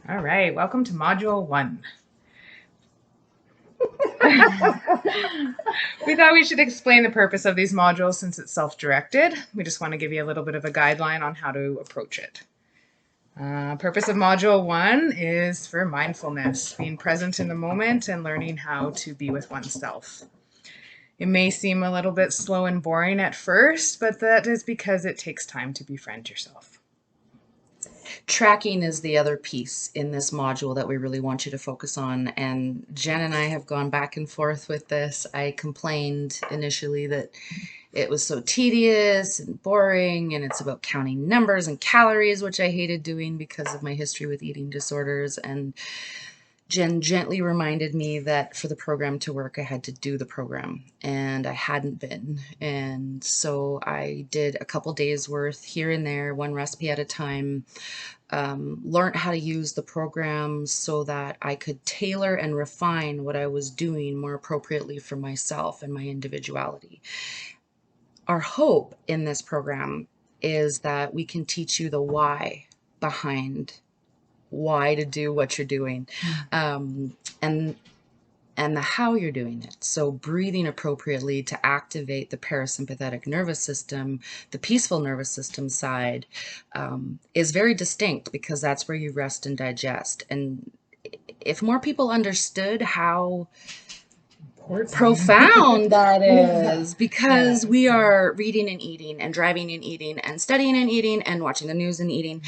All right, welcome to Module 1. We thought we should explain the purpose of these modules since it's self-directed. We just want to give you a little bit of a guideline on how to approach it. Purpose of Module 1 is for mindfulness, being present in the moment and learning how to be with oneself. It may seem a little bit slow and boring at first, but that is because it takes time to befriend yourself. Tracking is the other piece in this module that we really want you to focus on. And Jen and I have gone back and forth with this. I complained initially that it was so tedious and boring, and it's about counting numbers and calories, which I hated doing because of my history with eating disorders. And Jen gently reminded me that for the program to work, I had to do the program, and I hadn't been. And so I did a couple days worth here and there, one recipe at a time, learned how to use the program so that I could tailor and refine what I was doing more appropriately for myself and my individuality. Our hope in this program is that we can teach you the why behind why to do what you're doing, and the how you're doing it. So breathing appropriately to activate the parasympathetic nervous system, the peaceful nervous system side, is very distinct because that's where you rest and digest. And if more people understood how profound that is, because we are reading and eating and driving and eating and studying and eating and watching the news and eating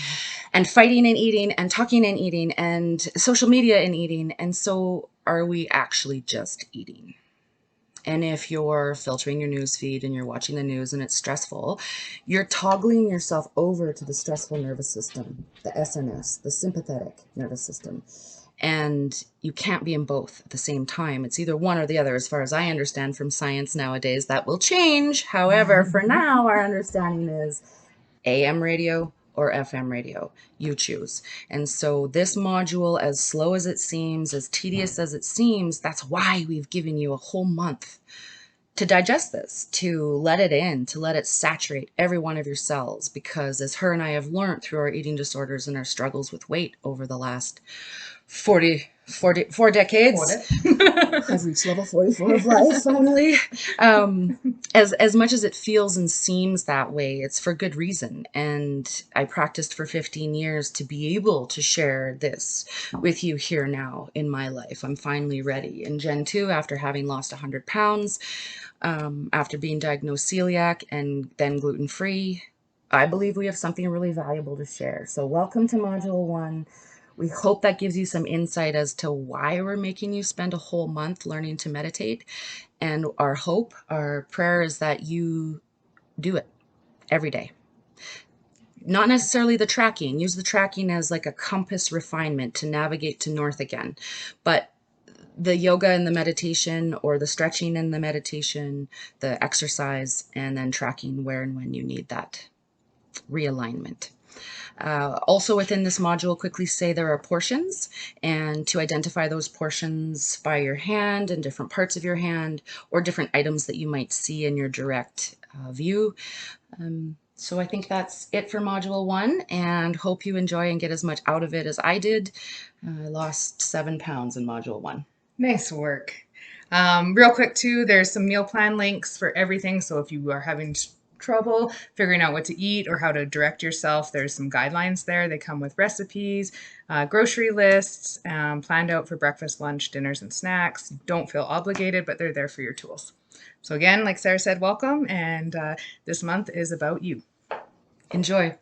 and fighting and eating and talking and eating and social media and eating. And so are we actually just eating? And if you're filtering your news feed and you're watching the news and it's stressful, you're toggling yourself over to the stressful nervous system, the SNS, the sympathetic nervous system. And you can't be in both at the same time. It's either one or the other, as far as I understand from science nowadays. That will change. However, for now, our understanding is AM radio or FM radio. You choose. And so this module, as slow as it seems, as tedious as it seems, that's why we've given you a whole month to digest this, to let it in, to let it saturate every one of your cells. Because as her and I have learned through our eating disorders and our struggles with weight over the last 4 decades. I've reached level 44 of life finally. As much as it feels and seems that way, it's for good reason. And I practiced for 15 years to be able to share this with you here now in my life. I'm finally ready. And Jen too, after having lost 100 pounds, after being diagnosed celiac and then gluten-free, I believe we have something really valuable to share. So welcome to Module 1. We hope that gives you some insight as to why we're making you spend a whole month learning to meditate. And our hope, our prayer is that you do it every day. Not necessarily the tracking. Use the tracking as like a compass refinement to navigate to north again. But the yoga and the meditation, or the stretching and the meditation, the exercise, and then tracking where and when you need that realignment. Also within this module, quickly say there are portions, and to identify those portions by your hand and different parts of your hand or different items that you might see in your direct view. So I think that's it for Module 1, and hope you enjoy and get as much out of it as I did. I lost 7 pounds in Module 1. Nice work. Real quick too, there's some meal plan links for everything. So if you are having trouble figuring out what to eat or how to direct yourself, there's some guidelines there. They come with recipes, grocery lists, planned out for breakfast, lunch, dinners, and snacks. Don't feel obligated, but they're there for your tools. So again, like Sarah said, welcome. And this month is about you. Enjoy.